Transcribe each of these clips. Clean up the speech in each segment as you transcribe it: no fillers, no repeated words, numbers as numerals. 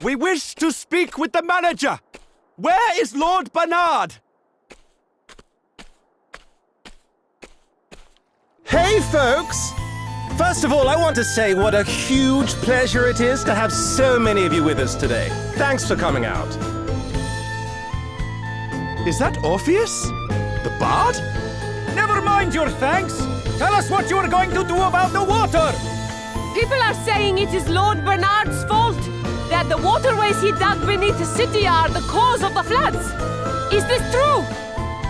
We wish to speak with the manager. Where is Lord Bernard? Hey, folks! First of all, I want to say what a huge pleasure it is to have so many of you with us today. Thanks for coming out. Is that Orpheus? The bard? Never mind your thanks. Tell us what you're going to do about the water. People are saying it is Lord Bernard's fault. That the waterways he dug beneath the city are the cause of the floods. Is this true?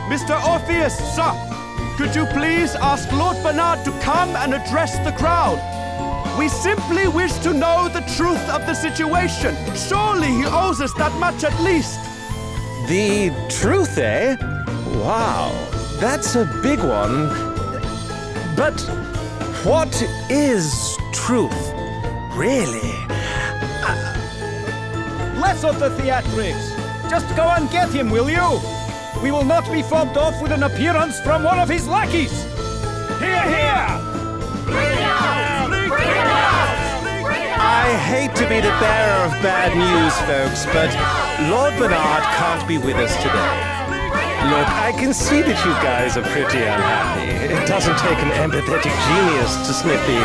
Mr. Orpheus, sir, could you please ask Lord Bernard to come and address the crowd? We simply wish to know the truth of the situation. Surely he owes us that much at least. The truth, eh? Wow, that's a big one. But what is truth, really? Less of the theatrics. Just go and get him, will you? We will not be fobbed off with an appearance from one of his lackeys. Hear, hear! Bring it out! Bring it out! Bring it out! I hate to be the bearer of bad news, folks, but Lord Bernard can't be with us today. Look, I can see that you guys are pretty unhappy. It doesn't take an empathetic genius to sniff the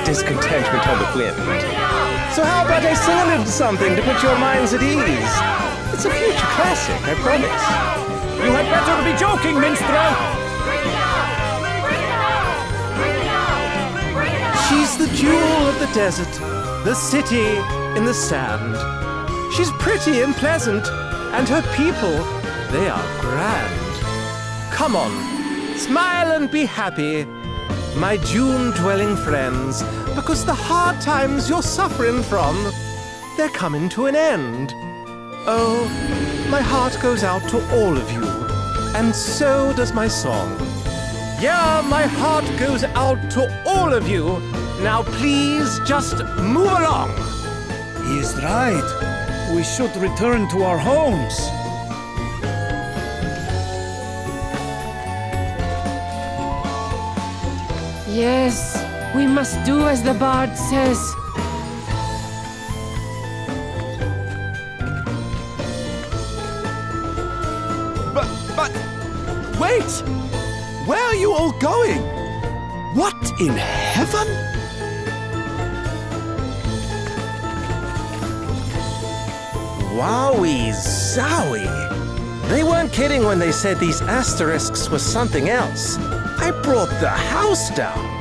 discontentment on the wind. So how about I sing a little something to put your minds at ease? It's a future classic, I promise. You had better be joking, minstrel! She's the jewel of the desert, the city in the sand. She's pretty and pleasant, and her people, they are grand. Come on, smile and be happy, my June-dwelling friends, because the hard times you're suffering from, they're coming to an end. Oh, my heart goes out to all of you, and so does my song. Yeah, my heart goes out to all of you. Now please just move along. He's right. We should return to our homes. Yes, we must do as the bard says. But, wait! Where are you all going? What in heaven? Wowie zowie! They weren't kidding when they said these asterisks were something else. I brought the house down.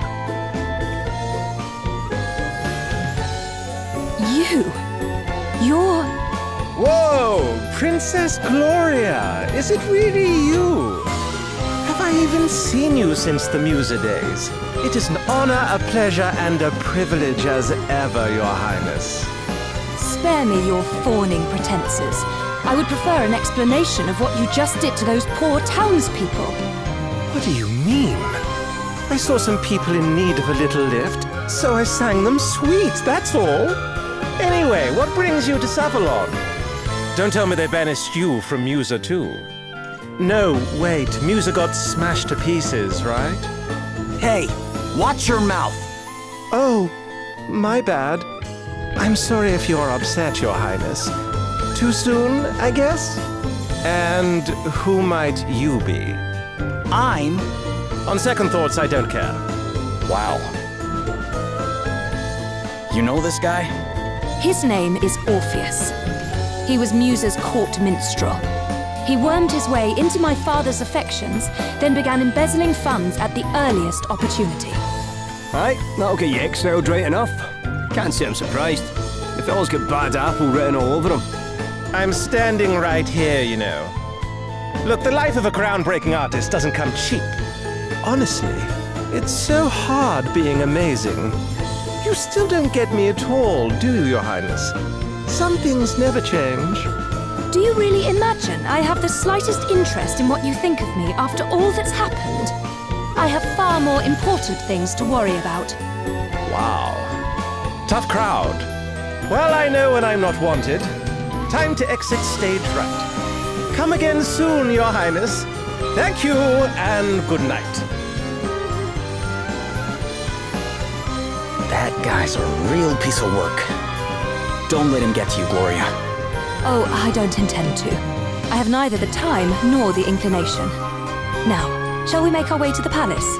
You're... Whoa! Princess Gloria! Is it really you? Have I even seen you since the Musa days? It is an honor, a pleasure, and a privilege as ever, Your Highness. Spare me your fawning pretenses. I would prefer an explanation of what you just did to those poor townspeople. What do you mean? I saw some people in need of a little lift, so I sang them sweet, that's all. Anyway, what brings you to Savalon? Don't tell me they banished you from Musa too. No, wait, Musa got smashed to pieces, right? Hey, watch your mouth! Oh, my bad. I'm sorry if you're upset, Your Highness. Too soon, I guess? And who might you be? I'm... On second thoughts, I don't care. Wow. You know this guy? His name is Orpheus. He was Musa's court minstrel. He wormed his way into my father's affections, then began embezzling funds at the earliest opportunity. Aye, that'll get you exiled right enough. Can't say I'm surprised. The fellow's got bad apple written all over him. I'm standing right here, you know. Look, the life of a groundbreaking artist doesn't come cheap. Honestly, it's so hard being amazing. You still don't get me at all, do you, Your Highness? Some things never change. Do you really imagine I have the slightest interest in what you think of me after all that's happened? I have far more important things to worry about. Wow. Tough crowd. Well, I know when I'm not wanted. Time to exit stage right. Come again soon, Your Highness. Thank you, and good night. That guy's a real piece of work. Don't let him get to you, Gloria. Oh, I don't intend to. I have neither the time nor the inclination. Now, shall we make our way to the palace?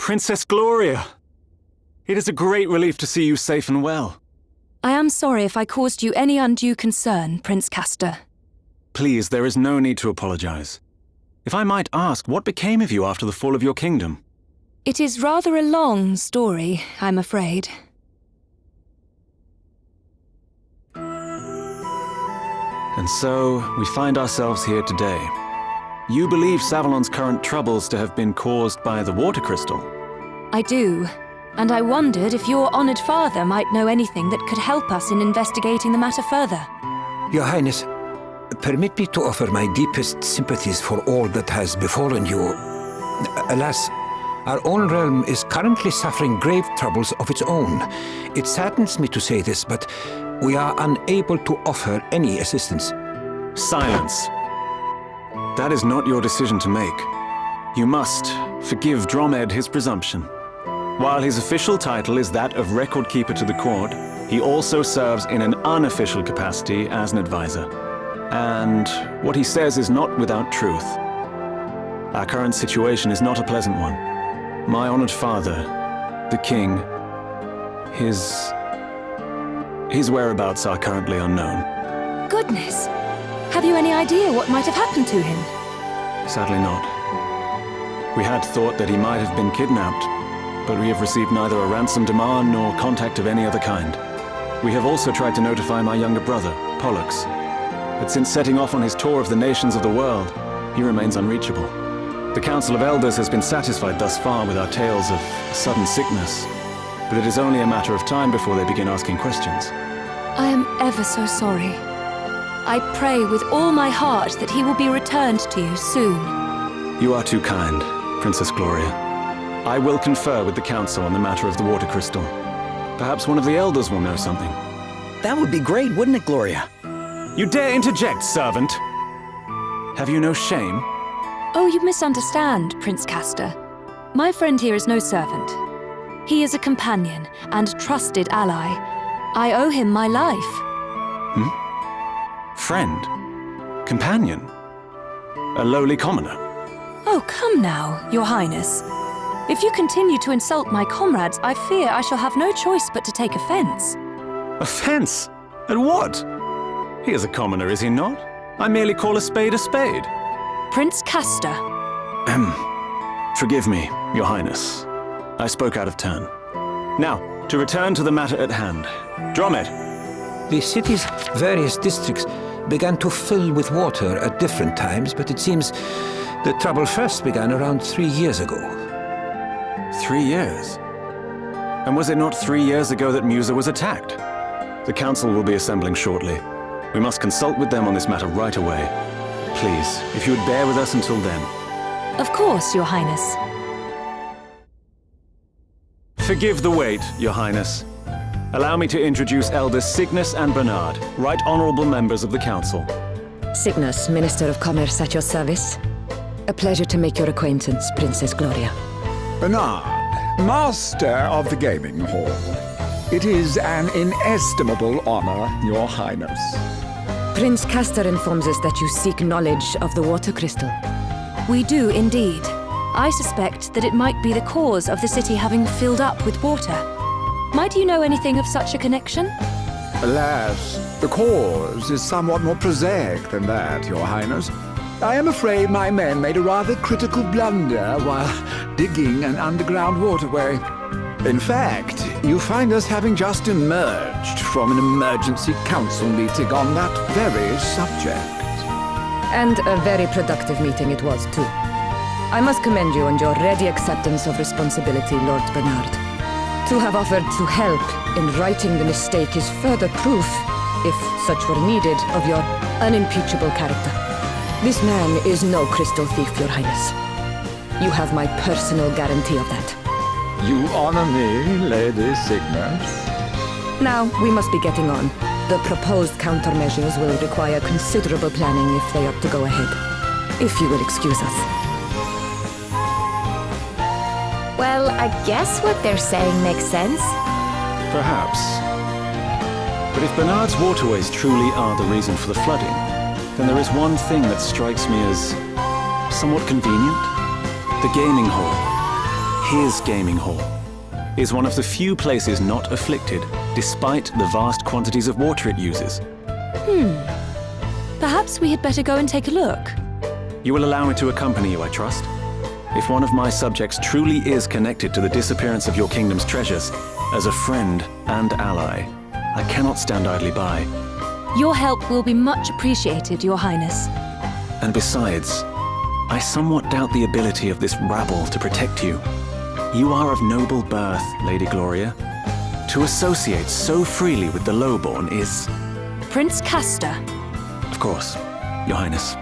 Princess Gloria! It is a great relief to see you safe and well. I am sorry if I caused you any undue concern, Prince Castor. Please, there is no need to apologize. If I might ask, what became of you after the fall of your kingdom? It is rather a long story, I'm afraid. And so, we find ourselves here today. You believe Savalon's current troubles to have been caused by the water crystal? I do, and I wondered if your honored father might know anything that could help us in investigating the matter further. Your Highness, permit me to offer my deepest sympathies for all that has befallen you. Alas, our own realm is currently suffering grave troubles of its own. It saddens me to say this, but we are unable to offer any assistance. Silence. That is not your decision to make. You must forgive Dromed his presumption. While his official title is that of Record Keeper to the court, he also serves in an unofficial capacity as an advisor. And what he says is not without truth. Our current situation is not a pleasant one. My honored father, the king, his whereabouts are currently unknown. Goodness! Have you any idea what might have happened to him? Sadly not. We had thought that he might have been kidnapped, but we have received neither a ransom demand nor contact of any other kind. We have also tried to notify my younger brother, Pollux, but since setting off on his tour of the nations of the world, he remains unreachable. The Council of Elders has been satisfied thus far with our tales of sudden sickness, but it is only a matter of time before they begin asking questions. I am ever so sorry. I pray with all my heart that he will be returned to you soon. You are too kind, Princess Gloria. I will confer with the Council on the matter of the water crystal. Perhaps one of the Elders will know something. That would be great, wouldn't it, Gloria? You dare interject, servant! Have you no shame? Oh, you misunderstand, Prince Castor. My friend here is no servant. He is a companion and trusted ally. I owe him my life. Friend? Companion? A lowly commoner? Oh, come now, Your Highness. If you continue to insult my comrades, I fear I shall have no choice but to take offense. Offense? At what? He is a commoner, is he not? I merely call a spade a spade. Prince Castor. Forgive me, Your Highness. I spoke out of turn. Now, to return to the matter at hand. Dromed! The city's various districts began to fill with water at different times, but it seems the trouble first began around 3 years ago. 3 years? And was it not 3 years ago that Musa was attacked? The Council will be assembling shortly. We must consult with them on this matter right away. Please, if you would bear with us until then. Of course, Your Highness. Forgive the wait, Your Highness. Allow me to introduce Elders Cygnus and Bernard, Right Honorable members of the Council. Cygnus, Minister of Commerce at your service. A pleasure to make your acquaintance, Princess Gloria. Bernard, Master of the Gaming Hall. It is an inestimable honor, Your Highness. Prince Castor informs us that you seek knowledge of the water crystal. We do indeed. I suspect that it might be the cause of the city having filled up with water. Might you know anything of such a connection? Alas, the cause is somewhat more prosaic than that, Your Highness. I am afraid my men made a rather critical blunder while digging an underground waterway. In fact, you find us having just emerged from an emergency council meeting on that very subject. And a very productive meeting it was, too. I must commend you on your ready acceptance of responsibility, Lord Bernard. To have offered to help in righting the mistake is further proof, if such were needed, of your unimpeachable character. This man is no crystal thief, Your Highness. You have my personal guarantee of that. You honor me, Lady Cygnus. Now, we must be getting on. The proposed countermeasures will require considerable planning if they are to go ahead. If you will excuse us. Well, I guess what they're saying makes sense. Perhaps. But if Bernard's waterways truly are the reason for the flooding, then there is one thing that strikes me as somewhat convenient. The gaming hall. his gaming hall, is one of the few places not afflicted, despite the vast quantities of water it uses. Perhaps we had better go and take a look. You will allow me to accompany you, I trust? If one of my subjects truly is connected to the disappearance of your kingdom's treasures, as a friend and ally, I cannot stand idly by. Your help will be much appreciated, Your Highness. And besides, I somewhat doubt the ability of this rabble to protect you. You are of noble birth, Lady Gloria. To associate so freely with the lowborn is... Prince Castor. Of course, Your Highness.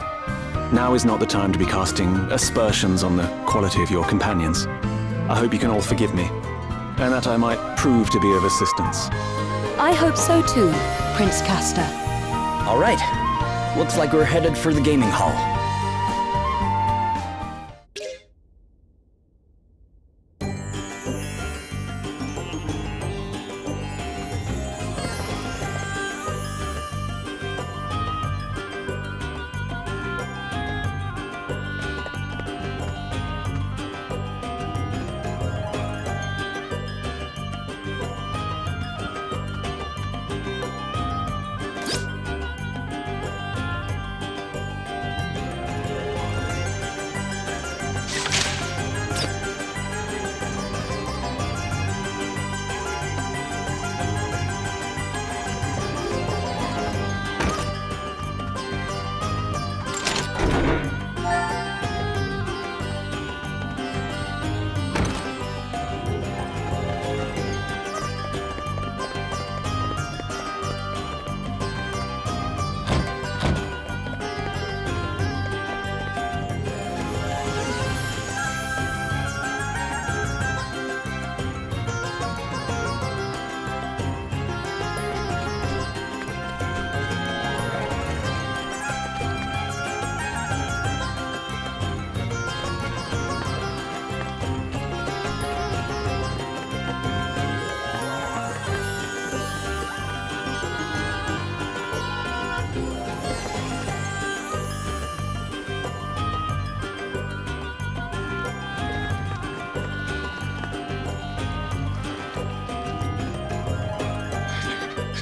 Now is not the time to be casting aspersions on the quality of your companions. I hope you can all forgive me, and that I might prove to be of assistance. I hope so too, Prince Castor. All right. Looks like we're headed for the gaming hall.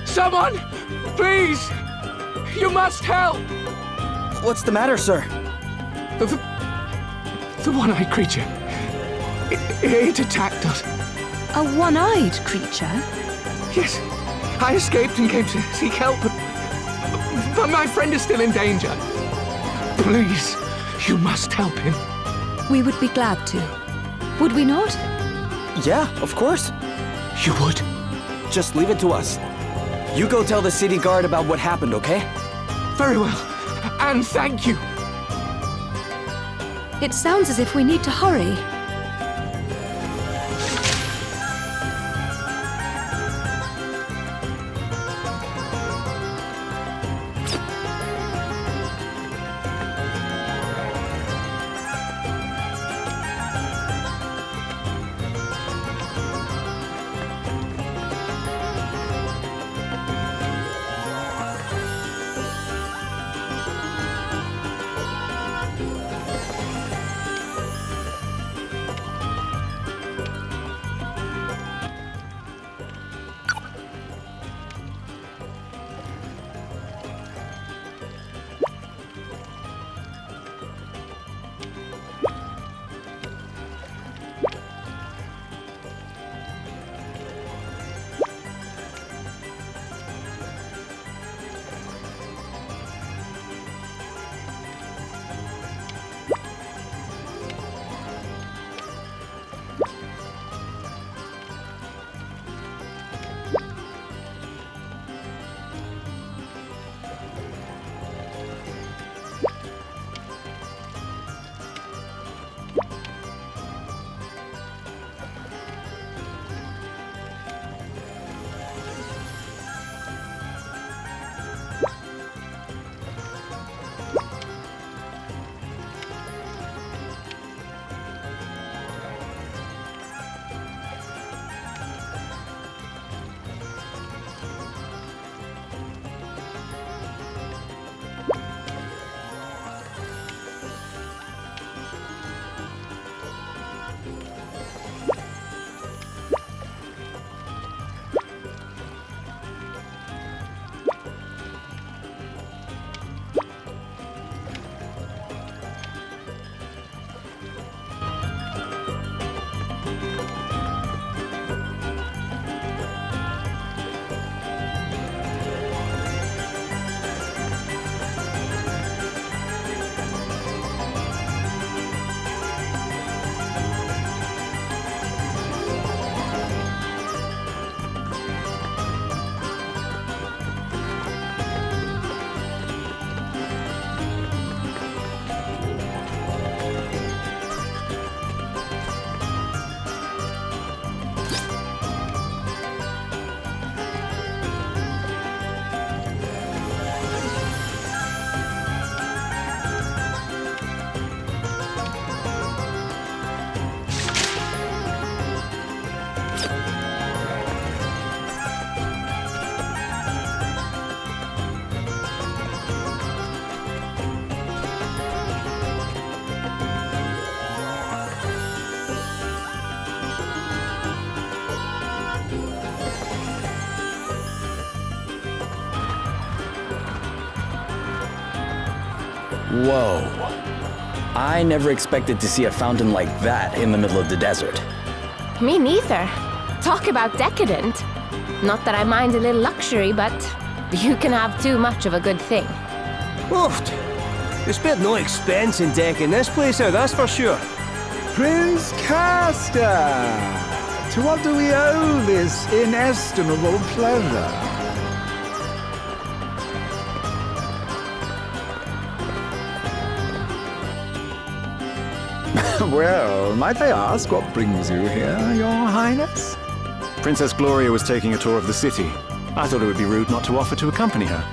Someone! Please! You must help! What's the matter, sir? The one-eyed creature. It attacked us. A one-eyed creature? Yes. I escaped and came to seek help, but my friend is still in danger. Please, you must help him. We would be glad to. Would we not? Yeah, of course. You would? Just leave it to us. You go tell the city guard about what happened, okay? Very well. And thank you. It sounds as if we need to hurry. Whoa. I never expected to see a fountain like that in the middle of the desert. Me neither. Talk about decadent. Not that I mind a little luxury, but you can have too much of a good thing. Oofed. There's been no expense in decking this place out, that's for sure. Prince Castor! To what do we owe this inestimable pleasure? Well, might I ask what brings you here, Your Highness? Princess Gloria was taking a tour of the city. I thought it would be rude not to offer to accompany her.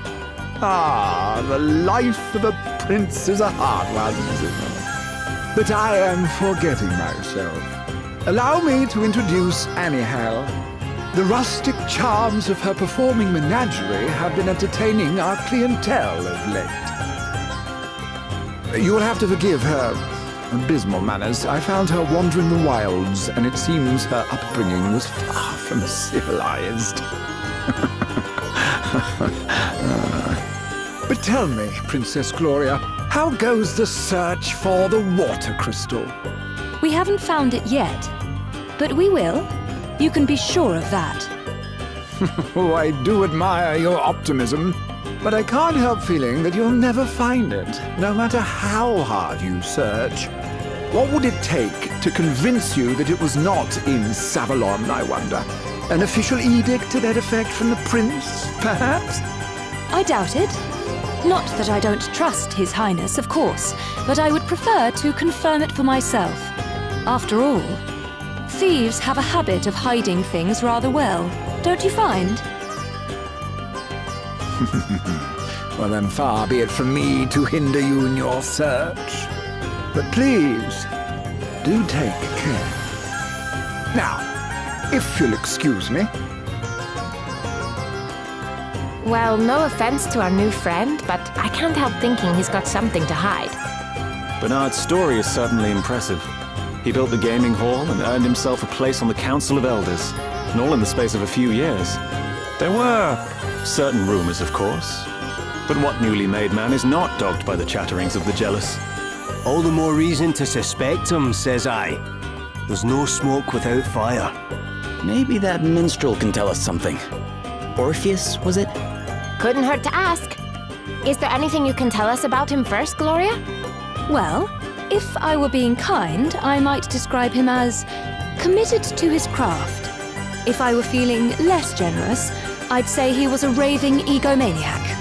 Ah, the life of a prince is a hard one, isn't it? But I am forgetting myself. Allow me to introduce Annie Hale. The rustic charms of her performing menagerie have been entertaining our clientele of late. You will have to forgive her abysmal manners. I found her wandering the wilds, and it seems her upbringing was far from civilized. But tell me, Princess Gloria, how goes the search for the water crystal? We haven't found it yet, but we will. You can be sure of that. Oh, I do admire your optimism, but I can't help feeling that you'll never find it, no matter how hard you search. What would it take to convince you that it was not in Savalon, I wonder? An official edict to that effect from the prince, perhaps? I doubt it. Not that I don't trust His Highness, of course, but I would prefer to confirm it for myself. After all, thieves have a habit of hiding things rather well, don't you find? Well, then far be it from me to hinder you in your search. But please, do take care. Now, if you'll excuse me. Well, no offense to our new friend, but I can't help thinking he's got something to hide. Bernard's story is certainly impressive. He built the gaming hall and earned himself a place on the Council of Elders, and all in the space of a few years. There were certain rumors, of course, but what newly made man is not dogged by the chatterings of the jealous? All the more reason to suspect him, says I. There's no smoke without fire. Maybe that minstrel can tell us something. Orpheus, was it? Couldn't hurt to ask. Is there anything you can tell us about him first, Gloria? Well, if I were being kind, I might describe him as committed to his craft. If I were feeling less generous, I'd say he was a raving egomaniac.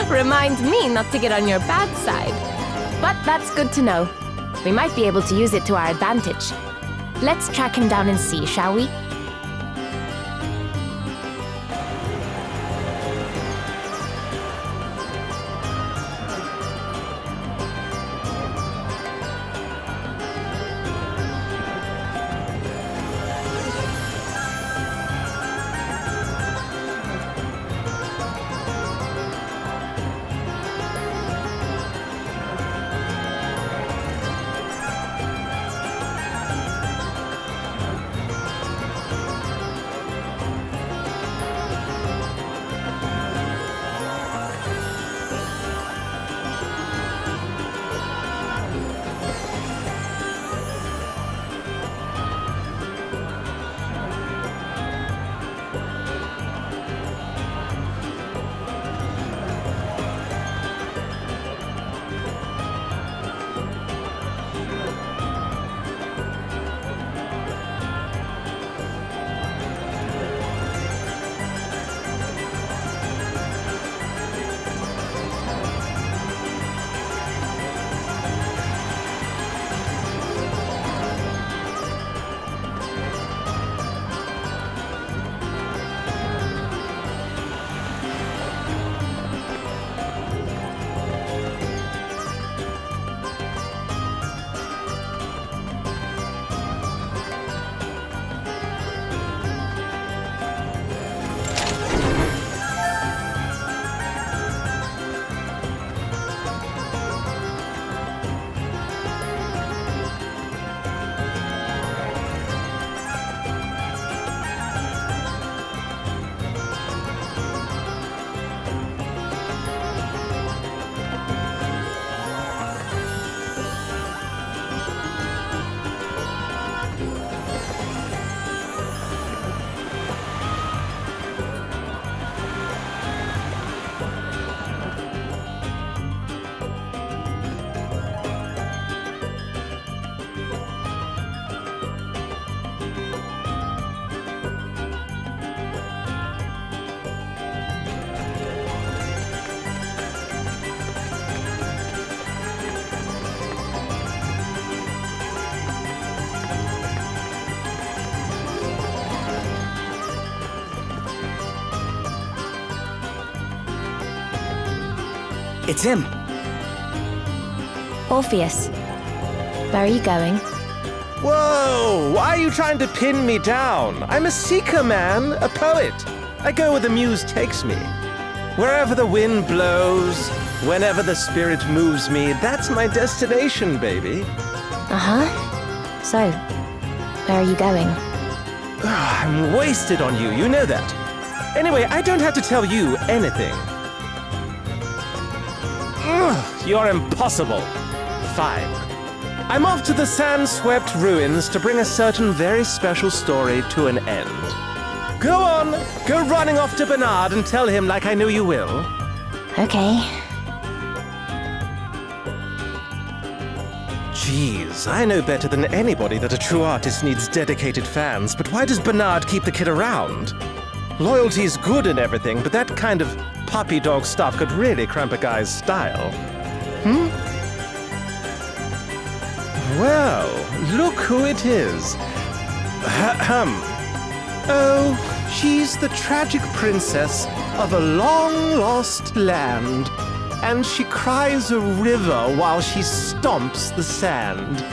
Remind me not to get on your bad side. But that's good to know. We might be able to use it to our advantage. Let's track him down and see, shall we? It's him. Orpheus, where are you going? Whoa! Why are you trying to pin me down? I'm a seeker, man, a poet. I go where the muse takes me. Wherever the wind blows, whenever the spirit moves me, that's my destination, baby. Uh-huh. So, where are you going? I'm wasted on you, you know that. Anyway, I don't have to tell you anything. You're impossible. Fine. I'm off to the sand-swept ruins to bring a certain very special story to an end. Go on, go running off to Bernard and tell him like I know you will. Okay. Jeez, I know better than anybody that a true artist needs dedicated fans, but why does Bernard keep the kid around? Loyalty's good and everything, but that kind of puppy dog stuff could really cramp a guy's style. Well, look who it is. Ahem. Oh, she's the tragic princess of a long-lost land, and she cries a river while she stomps the sand.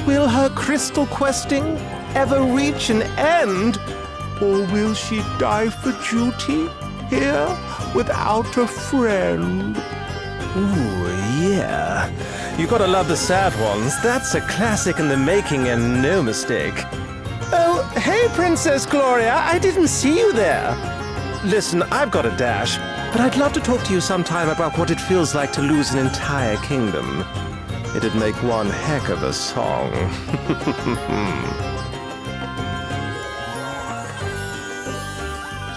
Will her crystal questing ever reach an end, or will she die for duty here without a friend? Ooh, yeah. You gotta love the sad ones. That's a classic in the making and no mistake. Oh, hey, Princess Gloria, I didn't see you there. Listen, I've got a dash, but I'd love to talk to you sometime about what it feels like to lose an entire kingdom. It'd make one heck of a song.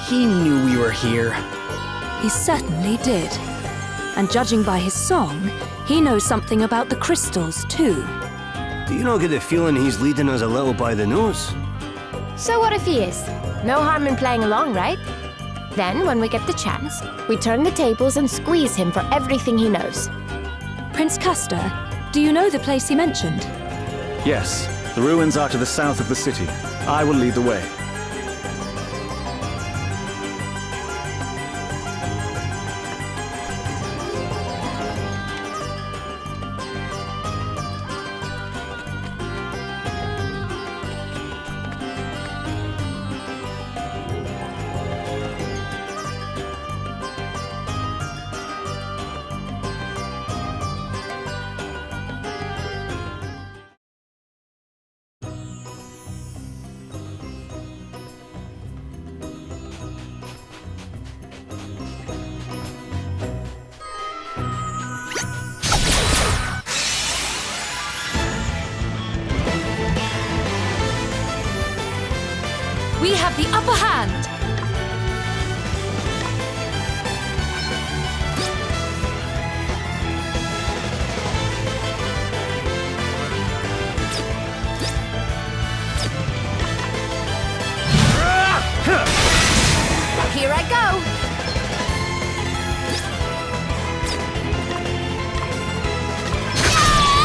He knew we were here. He certainly did. And judging by his song, he knows something about the crystals, too. Do you not get the feeling he's leading us a little by the nose? So what if he is? No harm in playing along, right? Then, when we get the chance, we turn the tables and squeeze him for everything he knows. Prince Castor, do you know the place he mentioned? Yes, the ruins are to the south of the city. I will lead the way. We have the upper hand! Here I go!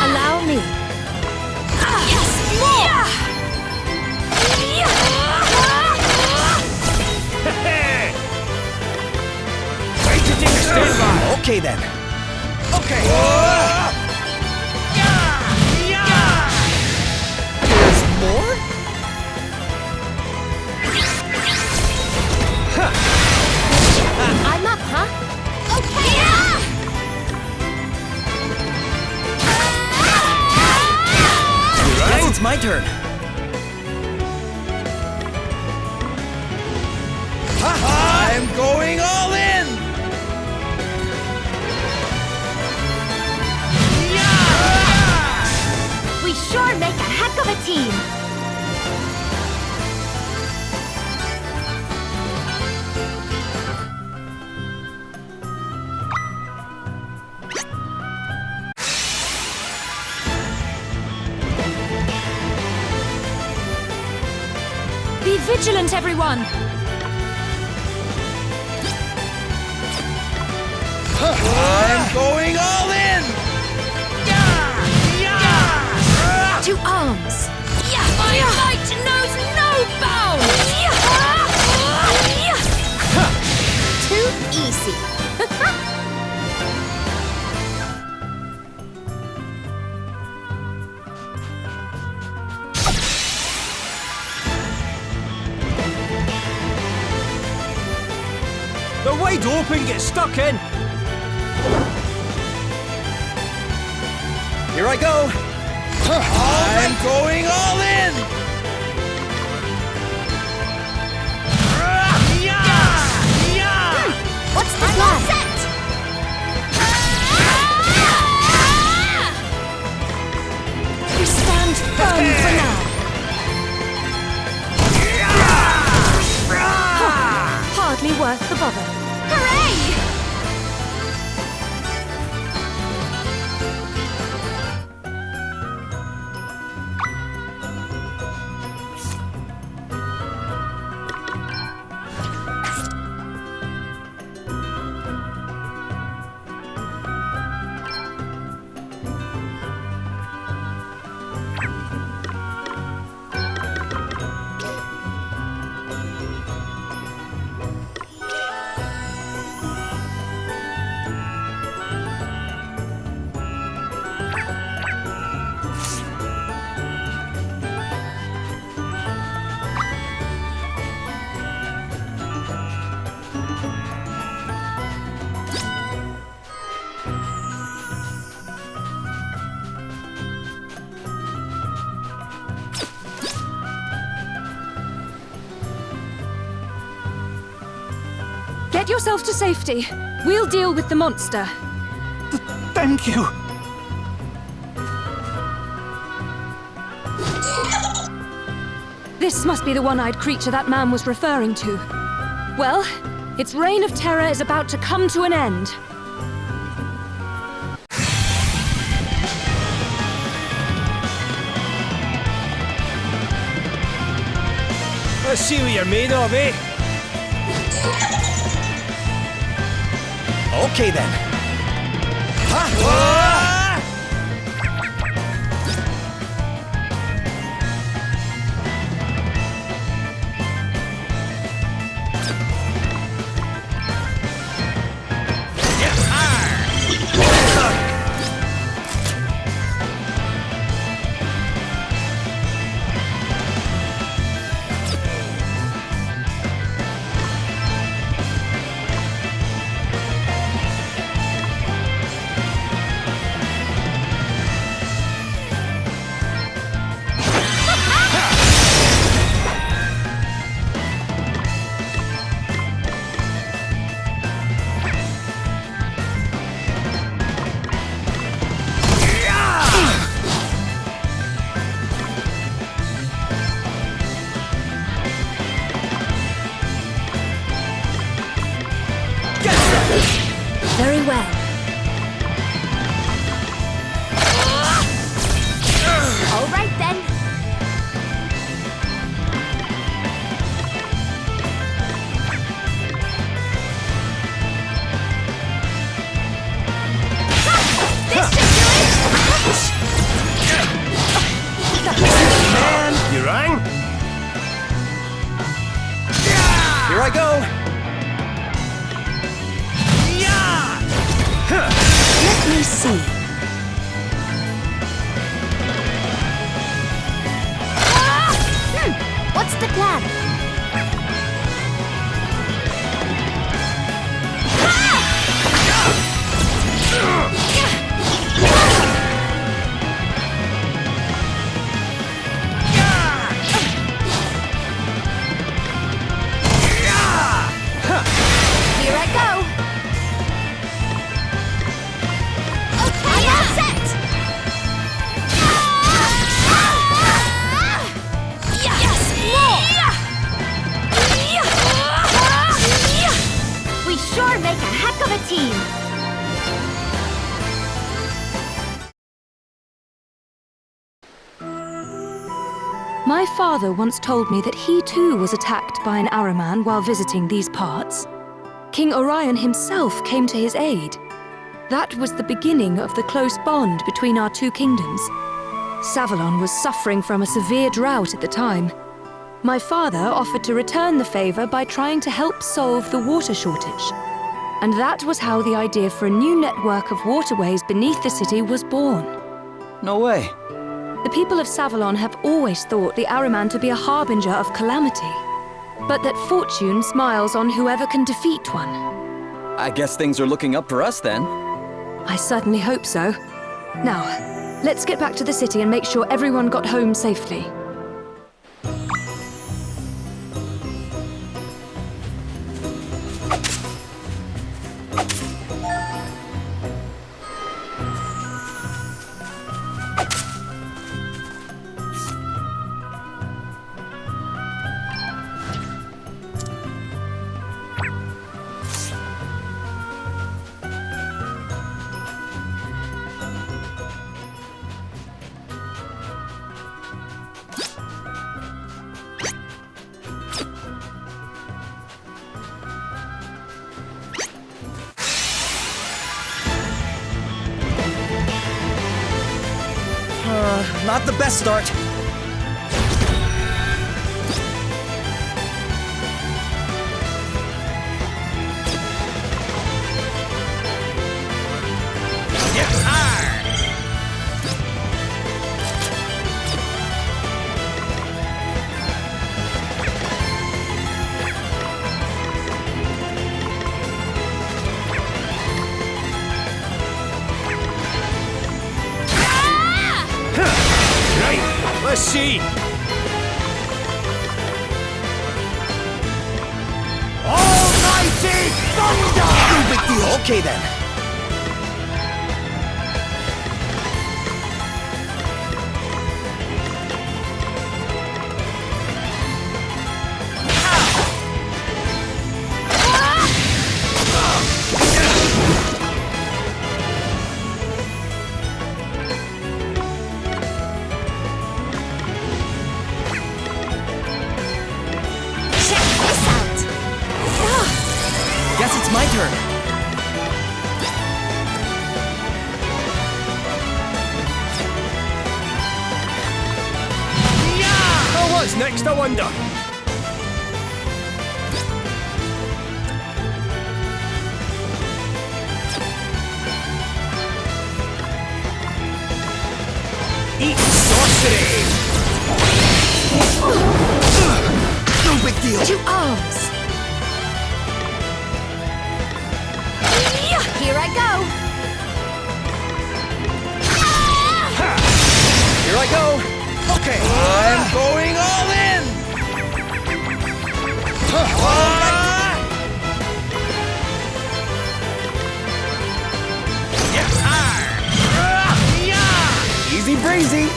Allow me. Yes! More! Okay then. Okay. There's more? I'm up, huh? Okay! Guess it's my turn. I'm going all in! We sure make a heck of a team! Be vigilant, everyone! I'm going all in! To arms! My might knows no bounds! Too easy! They're wide open, get stuck in! Here I go! I'm going all in! What's the plan? Set! We stand firm for now. Hardly worth the bother. Hooray! Get yourself to safety. We'll deal with the monster. Thank you. This must be the one-eyed creature that man was referring to. Well, its reign of terror is about to come to an end. Let's see what you're made of, eh? Okay then. Very well. All right then. Man, You rang? here I go. Let me see. What's the plan? Here I go. Okay, all set. Yes, more. We sure make a heck of a team. My father once told me that he too was attacked by an Araman while visiting these parts. King Orion himself came to his aid. That was the beginning of the close bond between our two kingdoms. Savalon was suffering from a severe drought at the time. My father offered to return the favor by trying to help solve the water shortage. And that was how the idea for a new network of waterways beneath the city was born. No way. The people of Savalon have always thought the Araman to be a harbinger of calamity. but that fortune smiles on whoever can defeat one. I guess things are looking up for us then. I certainly hope so. Now, let's get back to the city and make sure everyone got home safely. Not the best start. Let's see. Almighty thunder! No big deal. Okay then. Guess it's my turn. Oh, what's next, I wonder? Eat sorcery! No big deal. To arms! Here I go! Here I go. Okay, I'm going all in. Easy breezy.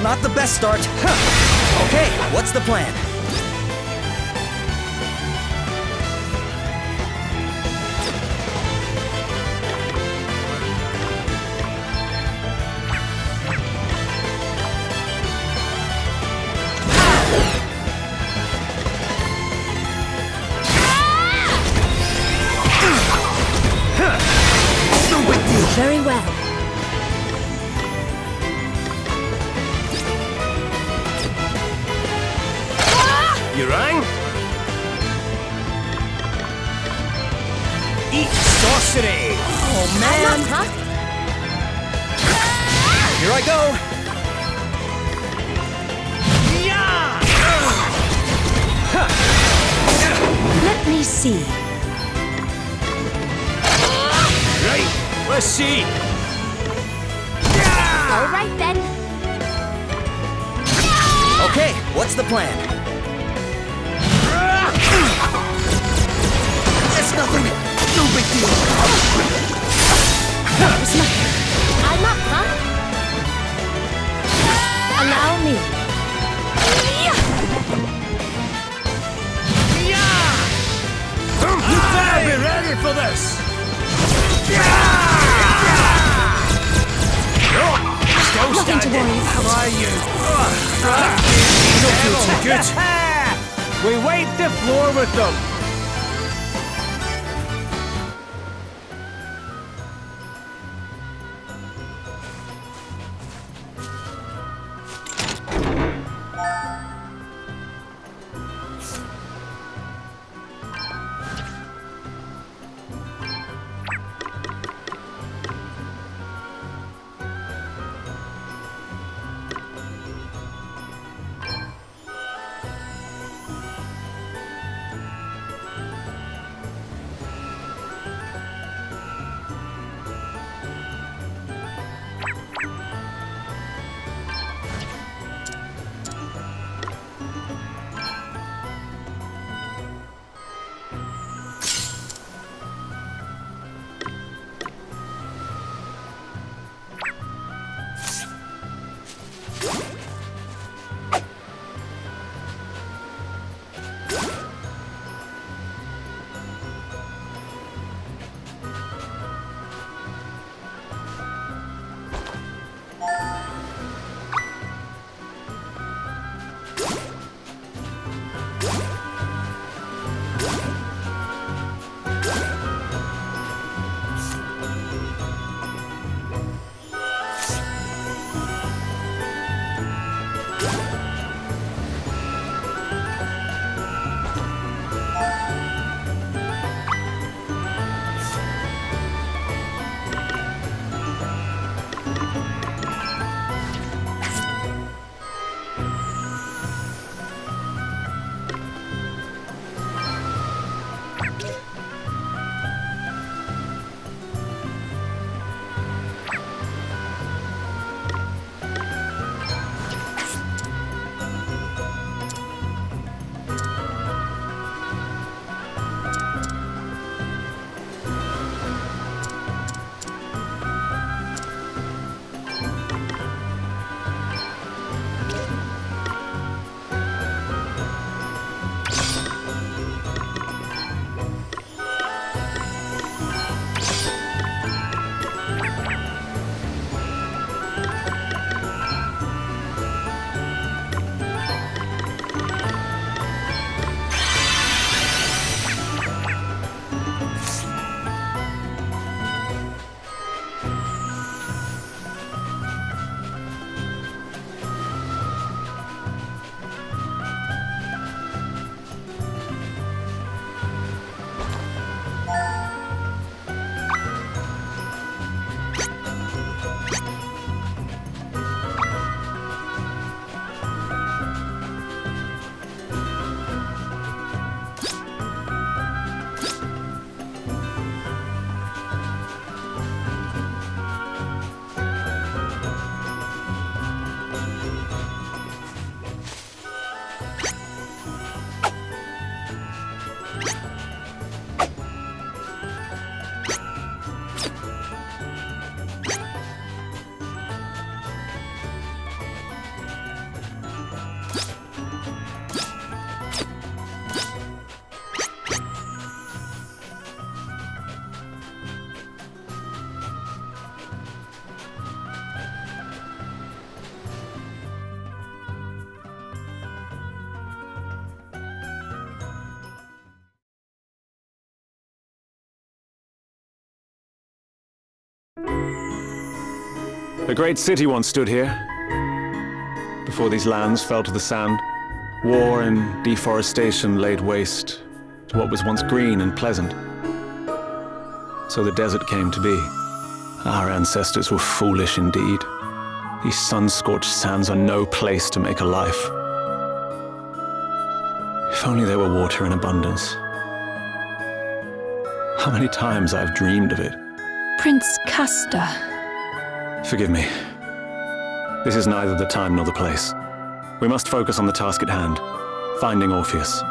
Not the best start. Okay, what's the plan? Very well. You rang? Eat sorcery! Oh man! Here I go! Let me see. Right, let's see. All right then. Okay, what's the plan? It's nothing. No big deal. I'm up, huh? Allow me. You better be ready for this! Still standing. How are you? Don't feel too good. We wiped the floor with them. A great city once stood here, before these lands fell to the sand. War and deforestation laid waste to what was once green and pleasant. So the desert came to be. Our ancestors were foolish indeed. These sun-scorched sands are no place to make a life. If only there were water in abundance. How many times I've dreamed of it. Prince Castor. Forgive me. This is neither the time nor the place. We must focus on the task at hand, finding Orpheus.